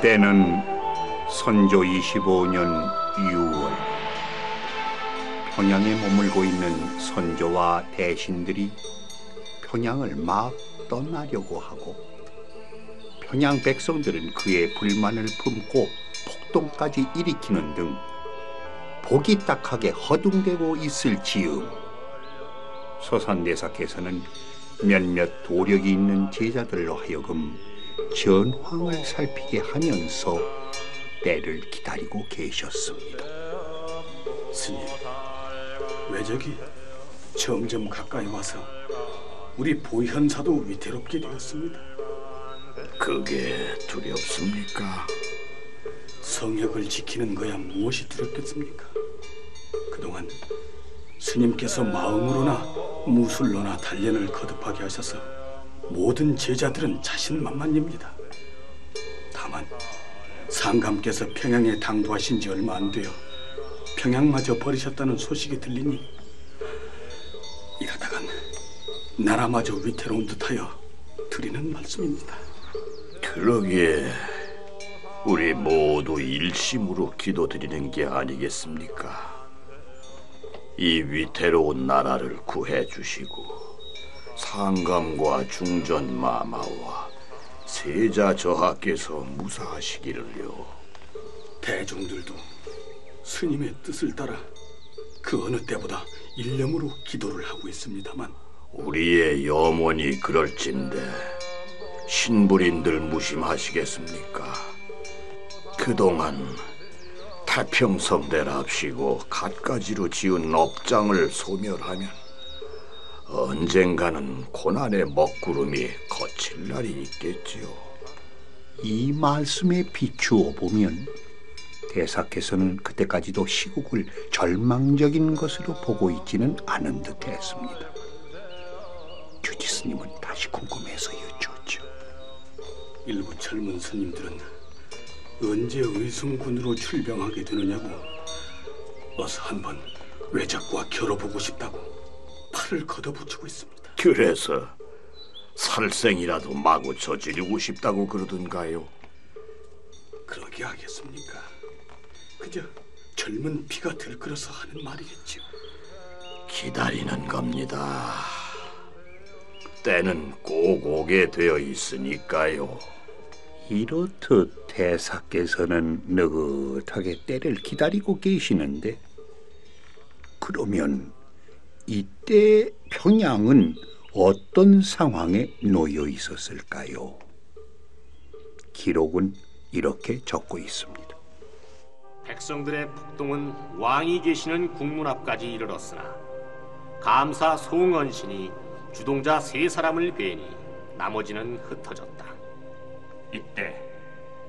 때는 선조 25년 6월, 평양에 머물고 있는 선조와 대신들이 평양을 막 떠나려고 하고, 평양 백성들은 그의 불만을 품고 폭동까지 일으키는 등 보기 딱하게 허둥대고 있을 즈음, 서산대사께서는 몇몇 도력이 있는 제자들로 하여금 전황을 살피게 하면서 때를 기다리고 계셨습니다. 스님, 왜적이 점점 가까이 와서 우리 보현사도 위태롭게 되었습니다. 그게 두렵습니까? 성역을 지키는 거야 무엇이 두렵겠습니까? 그동안 스님께서 마음으로나 무술로나 단련을 거듭하게 하셔서 모든 제자들은 자신만만입니다. 다만 상감께서 평양에 당도하신 지 얼마 안 되어 평양마저 버리셨다는 소식이 들리니 이러다간 나라마저 위태로운 듯하여 드리는 말씀입니다. 그러기에 우리 모두 일심으로 기도드리는 게 아니겠습니까? 이 위태로운 나라를 구해 주시고 상감과 중전 마마와 세자 저하께서 무사하시기를요. 대중들도 스님의 뜻을 따라 그 어느 때보다 일념으로 기도를 하고 있습니다만, 우리의 염원이 그럴진데 신부린들 무심하시겠습니까? 그동안 태평성대랍시고 갖가지로 지은 업장을 소멸하면 언젠가는 고난의 먹구름이 거칠 날이 있겠지요. 이 말씀에 비추어 보면 대사께서는 그때까지도 시국을 절망적인 것으로 보고 있지는 않은 듯 했습니다. 주지스님은 다시 궁금해서 여쭈었죠. 일부 젊은 스님들은 언제 의승군으로 출병하게 되느냐고 어서 한번 외적과 겨뤄보고 싶다고 팔을 걷어붙이고 있습니다. 그래서 살생이라도 마구 저지르고 싶다고 그러던가요? 그러게 하겠습니까? 그저 젊은 피가 들끓어서 하는 말이겠지요. 기다리는 겁니다. 때는 꼭 오게 되어 있으니까요. 이렇듯 대사께서는 느긋하게 때를 기다리고 계시는데, 그러면 이때 평양은 어떤 상황에 놓여 있었을까요? 기록은 이렇게 적고 있습니다. 백성들의 폭동은 왕이 계시는 국문 앞까지 이르렀으나 감사 송언신이 주동자 3사람을 베니 나머지는 흩어졌다. 이때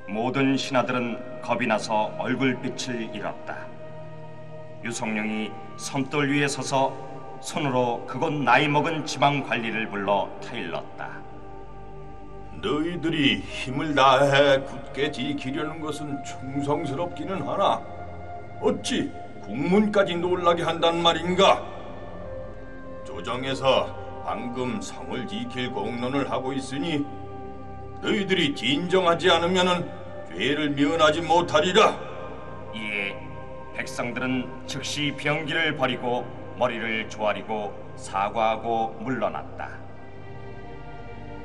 모든 신하들은 겁이 나서 얼굴빛을 잃었다. 유성룡이 섬돌 위에 서서 손으로 그곳 나이 먹은 지방 관리를 불러 타일렀다. 너희들이 힘을 다해 굳게 지키려는 것은 충성스럽기는 하나 어찌 국문까지 놀라게 한단 말인가? 조정에서 방금 성을 지킬 공론을 하고 있으니 너희들이 진정하지 않으면 죄를 면하지 못하리라. 이에 백성들은 즉시 병기를 버리고 머리를 조아리고 사과하고 물러났다.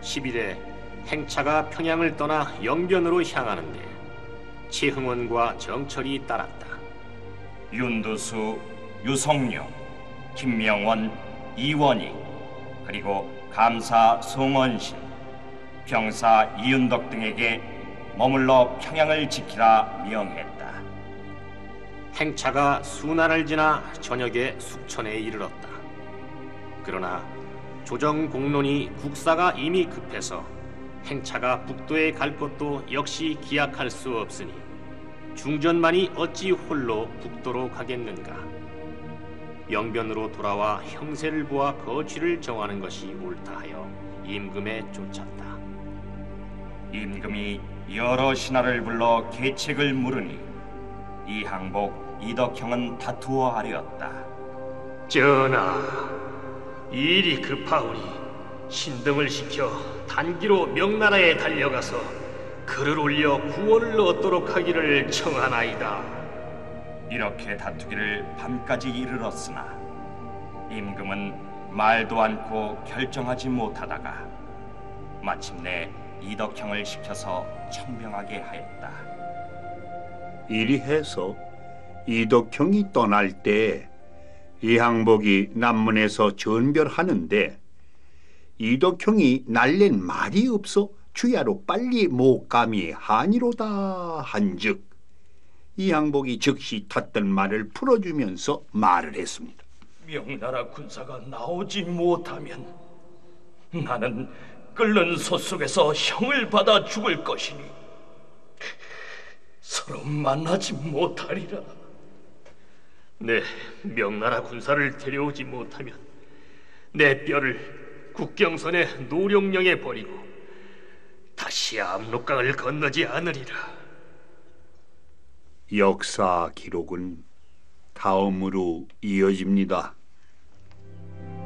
10일에 행차가 평양을 떠나 영변으로 향하는데 최흥원과 정철이 따랐다. 윤두수, 유성룡, 김명원, 이원희, 그리고 감사 송원신, 병사 이윤덕 등에게 머물러 평양을 지키라 명했다. 행차가 수난을 지나 저녁에 숙천에 이르렀다. 그러나 조정 공론이 국사가 이미 급해서 행차가 북도에 갈 것도 역시 기약할 수 없으니 중전만이 어찌 홀로 북도로 가겠는가. 영변으로 돌아와 형세를 보아 거취를 정하는 것이 옳다 하여 임금에 쫓았다. 임금이 여러 신하를 불러 계책을 물으니 이항복, 이덕형은 다투어 아뢰었다. 전하, 일이 급하오니 신등을 시켜 단기로 명나라에 달려가서 글을 올려 구원을 얻도록 하기를 청하나이다. 이렇게 다투기를 밤까지 이르렀으나 임금은 말도 않고 결정하지 못하다가 마침내 이덕형을 시켜서 청병하게 하였다. 이리 해서 이덕형이 떠날 때 이항복이 남문에서 전별하는데 이덕형이 날랜 말이 없어 주야로 빨리 못 감이 하니로다 한즉 이항복이 즉시 탔던 말을 풀어주면서 말을 했습니다. 명나라 군사가 나오지 못하면 나는 끓는 솥 속에서 형을 받아 죽을 것이니 서로 만나지 못하리라. 네, 명나라 군사를 데려오지 못하면 내 뼈를 국경선의 노룡령에 버리고 다시 압록강을 건너지 않으리라. 역사 기록은 다음으로 이어집니다.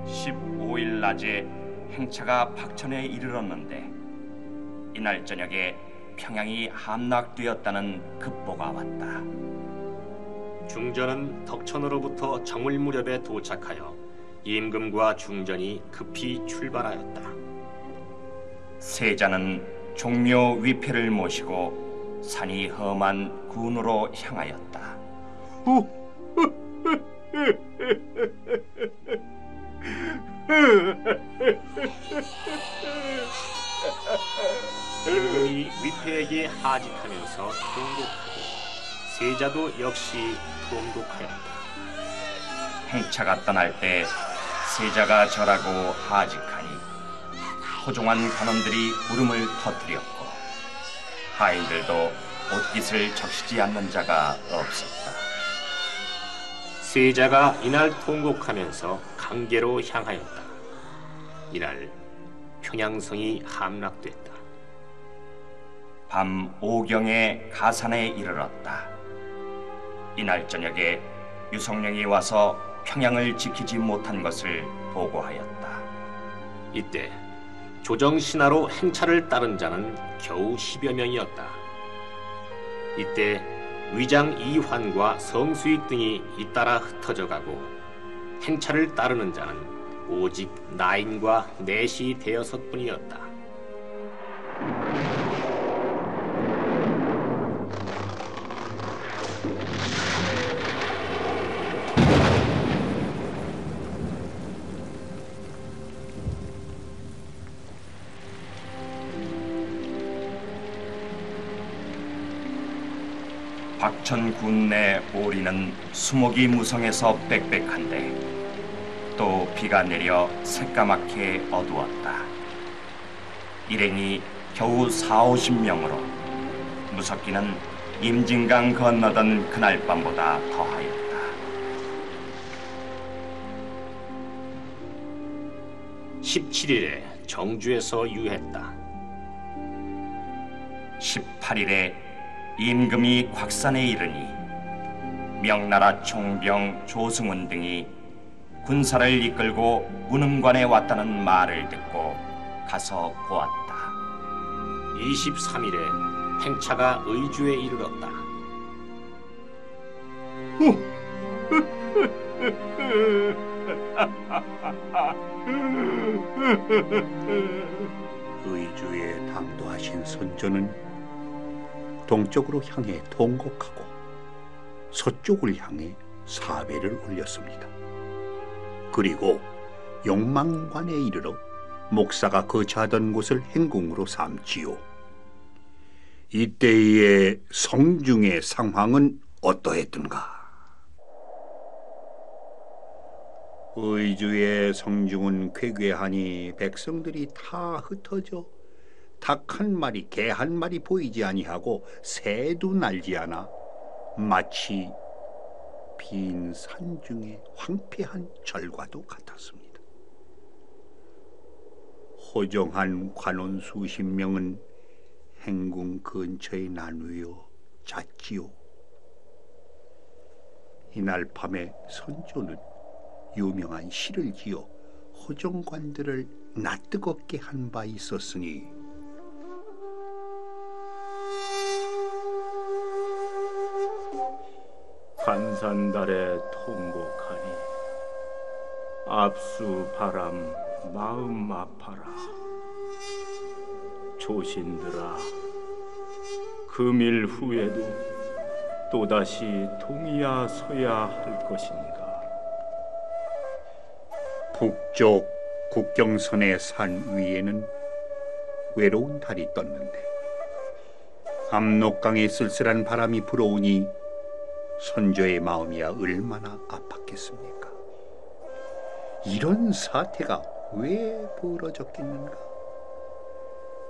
15일 낮에 행차가 박천에 이르렀는데 이날 저녁에 평양이 함락되었다는 급보가 왔다. 중전은 덕천으로부터 정월 무렵에 도착하여 임금과 중전이 급히 출발하였다. 세자는 종묘 위패를 모시고 산이 험한 군으로 향하였다. 임금이 위패에게 하직하면서 통곡하고 세자도 역시 통곡하였다. 행차가 떠날 때 세자가 절하고 하직하니 호종한 관원들이 울음을 터뜨렸고 하인들도 옷깃을 적시지 않는 자가 없었다. 세자가 이날 통곡하면서 강계로 향하였다. 이날 평양성이 함락됐다. 밤 5경에 가산에 이르렀다. 이날 저녁에 유성령이 와서 평양을 지키지 못한 것을 보고하였다. 이때 조정 신하로 행차를 따른 자는 겨우 10여 명이었다. 이때 위장 이환과 성수익 등이 잇따라 흩어져 가고 행차를 따르는 자는 오직 나인과 넷이 되어섯 뿐이었다. 박천 군내 오리는 수목이 무성해서 빽빽한데 또 비가 내려 새까맣게 어두웠다. 일행이 겨우 40-50명으로 무섭기는 임진강 건너던 그날 밤보다 더하였다. 17일에 정주에서 유했다. 18일에 임금이 곽산에 이르니 명나라 총병 조승훈 등이 군사를 이끌고 운음관에 왔다는 말을 듣고 가서 보았다. 23일에 행차가 의주에 이르렀다. 의주에 당도하신 선조는 동쪽으로 향해 통곡하고 서쪽을 향해 사배를 올렸습니다. 그리고 용망관에 이르러 목사가 거처하던 곳을 행궁으로 삼지요. 이때의 성중의 상황은 어떠했던가? 의주의 성중은 쾌괴하니 백성들이 다 흩어져 닭 한 마리, 개 한 마리 보이지 아니하고 새도 날지 않아 마치 빈 산중의 황폐한 절과도 같았습니다. 호정한 관원 수십 명은 행궁 근처에 나누어 잤지요. 이날 밤에 선조는 유명한 시를 지어 호정관들을 낯뜨겁게 한 바 있었으니 간산달에 통곡하니 압수 바람 마음 아파라. 조신들아, 금일 후에도 또다시 동이야 서야 할 것인가? 북쪽 국경선의 산 위에는 외로운 달이 떴는데 압록강의 쓸쓸한 바람이 불어오니 선조의 마음이야 얼마나 아팠겠습니까? 이런 사태가 왜 벌어졌겠는가?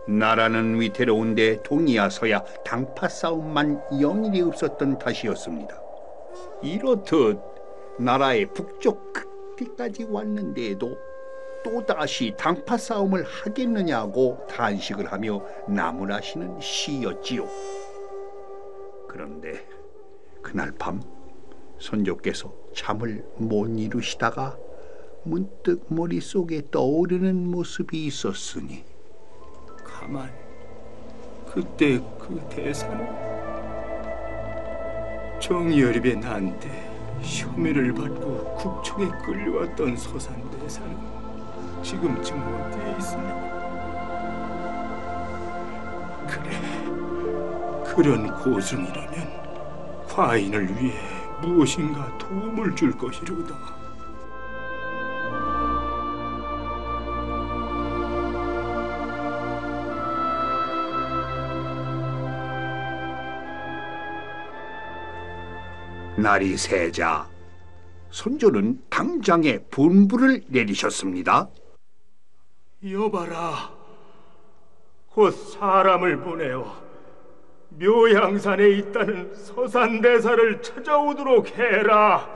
나라는 위태로운데 동이야 서야 당파 싸움만 영일이 없었던 탓이었습니다. 이렇듯 나라의 북쪽 끝까지 왔는데도 또다시 당파 싸움을 하겠느냐고 단식을 하며 나무라시는 시였지요. 그런데 그날 밤 선조께서 잠을 못 이루시다가 문득 머릿속에 떠오르는 모습이 있었으니 가만, 그때 그 대사는 정여립의 난 때 혐의를 받고 국청에 끌려왔던 서산대사는 지금쯤 어디에 있으려고? 그래, 그런 고승이라면 과인을 위해 무엇인가 도움을 줄 것이로다. 날이 새자 선조는 당장에 분부를 내리셨습니다. 여봐라, 곧 사람을 보내어 묘양산에 있다는 서산대사를 찾아오도록 해라.